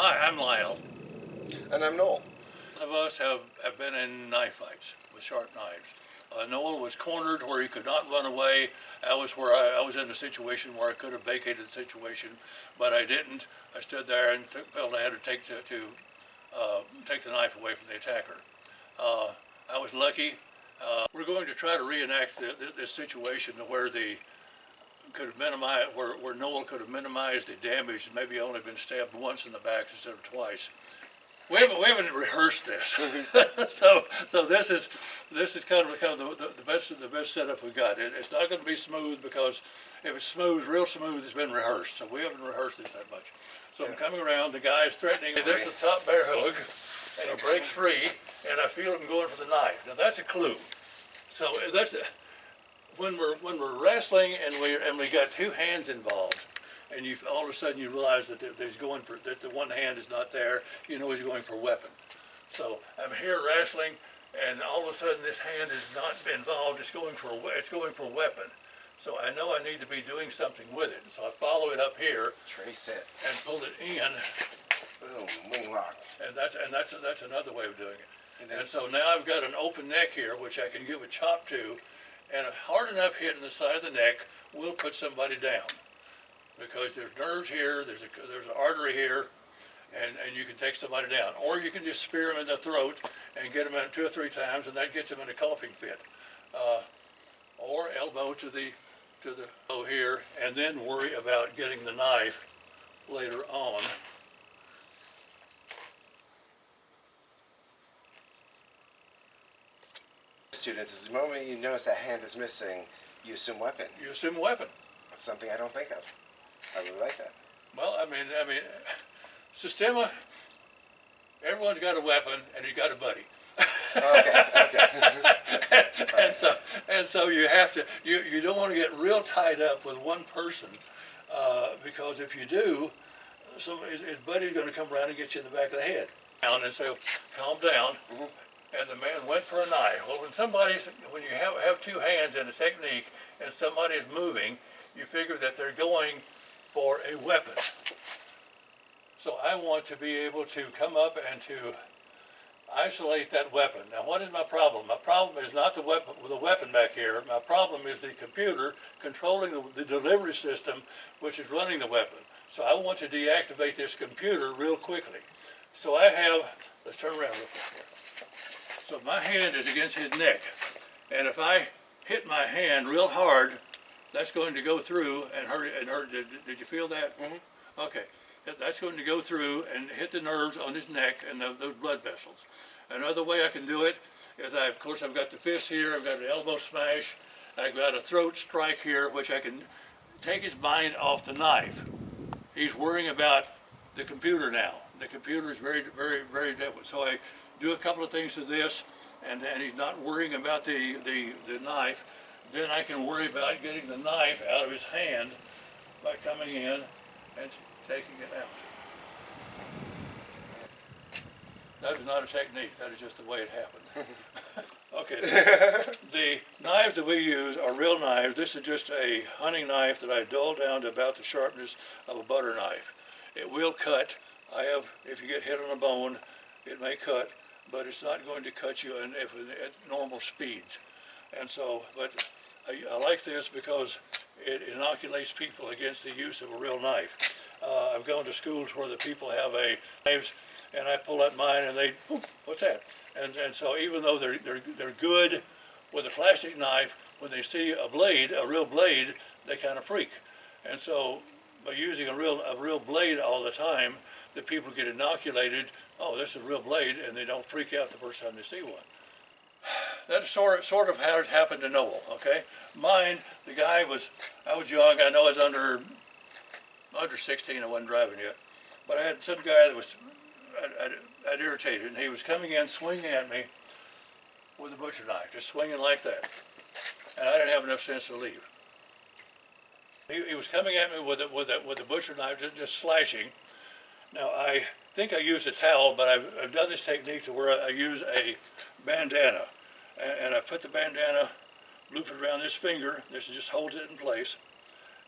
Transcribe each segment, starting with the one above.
Hi, I'm Lyle. And I'm Noel. Both of us have been in knife fights with sharp knives. Noel was cornered where he could not run away. I was in a situation where I could have vacated the situation, but I didn't. I stood there and felt I had to take the knife away from the attacker. I was lucky. We're going to try to reenact this situation to where where Noel could have minimized the damage and maybe only been stabbed once in the back instead of twice. We haven't rehearsed this, so this is kind of the best setup we got. It's not going to be smooth because if it's smooth, real smooth, it's been rehearsed. So we haven't rehearsed this that much. So I'm coming around. The guy's threatening. There's the top bear hug, and he breaks free, and I feel him going for the knife. Now that's a clue. So when we're wrestling and we got two hands involved. And all of a sudden you realize that that the one hand is not there. You know he's going for a weapon. So I'm here wrestling, and all of a sudden this hand is not involved. It's going for a weapon. So I know I need to be doing something with it. So I follow it up here. Trace it. And pull it in. Boom, wing lock. And that's another way of doing it. And so now I've got an open neck here, which I can give a chop to, and a hard enough hit in the side of the neck will put somebody down. Because there's nerves here, there's an artery here, and you can take somebody down. Or you can just spear them in the throat and get them in 2 or 3 times, and that gets them in a coughing fit. Or elbow to the elbow here, and then worry about getting the knife later on. Students, the moment you notice that hand is missing, you assume weapon. You assume weapon. That's something I don't think of. I really like that. Well, I mean, Sistema, everyone's got a weapon, and you got a buddy. Okay. and so you have to, you don't want to get real tied up with one person, because if you do, his buddy's going to come around and get you in the back of the head. And say, calm down. Mm-hmm. And the man went for a knife. Well, when you have two hands in a technique, and somebody is moving, you figure that they're going for a weapon. So I want to be able to come up and to isolate that weapon. Now, what is my problem? My problem is not the weapon back here. My problem is the computer controlling the delivery system, which is running the weapon. So I want to deactivate this computer real quickly. So let's turn around real quick here. So my hand is against his neck, and if I hit my hand real hard, that's going to go through and hurt. Did you feel that? Mm-hmm. Okay. That's going to go through and hit the nerves on his neck and those blood vessels. Another way I can do it is, of course, I've got the fist here, I've got an elbow smash, I've got a throat strike here, which I can take his mind off the knife. He's worrying about the computer now. The computer is very, very, very different. So I do a couple of things to this, and he's not worrying about the knife. Then I can worry about getting the knife out of his hand by coming in and taking it out. That is not a technique, that is just the way it happened. Okay, the knives that we use are real knives. This is just a hunting knife that I dulled down to about the sharpness of a butter knife. It will cut. If you get hit on a bone, it may cut, but it's not going to cut you at normal speeds. And so, but I like this because it inoculates people against the use of a real knife. I've gone to schools where the people have knives, and I pull out mine, and they, what's that? And so even though they're good with a plastic knife, when they see a real blade, they kind of freak. And so by using a real blade all the time, the people get inoculated. Oh, this is a real blade, and they don't freak out the first time they see one. That's sort of how it happened to Noel, okay? Mine, I was young, I know I was under 16, I wasn't driving yet. But I had some guy that I'd irritated, and he was coming in swinging at me with a butcher knife, just swinging like that. And I didn't have enough sense to leave. He was coming at me with a butcher knife, just slashing. Now, I think I used a towel, but I've done this technique to where I use a bandana. And I put the bandana, loop it around this finger. This just holds it in place.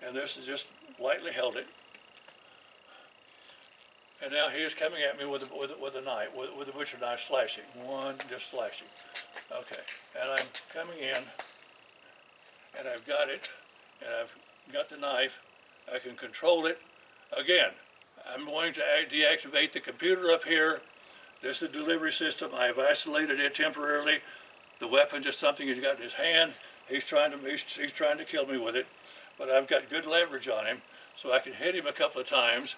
And this is just lightly held it. And now he is coming at me with a knife, with a butcher knife, slashing. One, just slashing. Okay, and I'm coming in, and I've got it, and I've got the knife. I can control it. Again, I'm going to deactivate the computer up here. This is the delivery system. I've isolated it temporarily. The weapon just something he's got in his hand. He's trying to kill me with it, but I've got good leverage on him, so I can hit him a couple of times.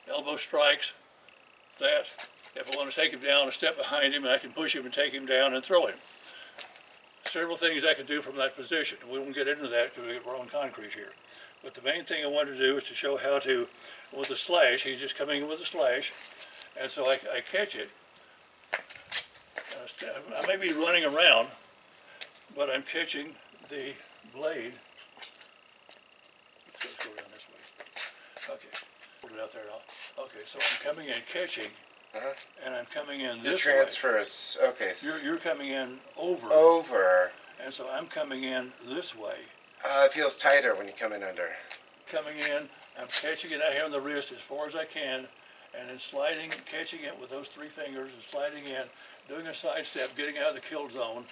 Elbow strikes, that. If I want to take him down, a step behind him, and I can push him and take him down and throw him. Several things I can do from that position. We won't get into that because we're on concrete here. But the main thing I wanted to do is to show how to, with a slash, he's just coming in with a slash, and so I catch it. I may be running around, but I'm catching the blade. Let's go around this way. Okay, hold it out there now. Okay, so I'm coming in catching, and I'm coming in this way. The transfer is, okay. You're coming in over. Over. And so I'm coming in this way. It feels tighter when you come in under. Coming in, I'm catching it out here on the wrist as far as I can, and then sliding, catching it with those three fingers and sliding in, doing a side step, getting out of the kill zone,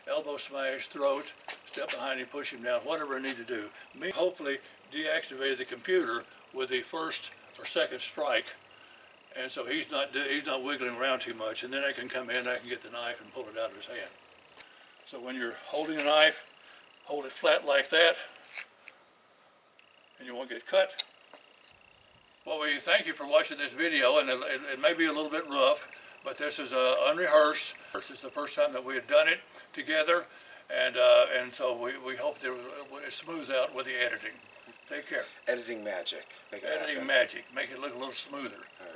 elbow smash, throat, step behind him, push him down, whatever I need to do. Me hopefully deactivated the computer with the first or second strike, and so he's not wiggling around too much, and then I can come in, I can get the knife and pull it out of his hand. So when you're holding a knife, hold it flat like that, and you won't get cut. Well, we thank you for watching this video, and it may be a little bit rough, but this is unrehearsed. This is the first time that we had done it together, and so we hope that it smooths out with the editing. Take care. Editing magic. Make it Editing happen. magic. Make it look a little smoother. All right.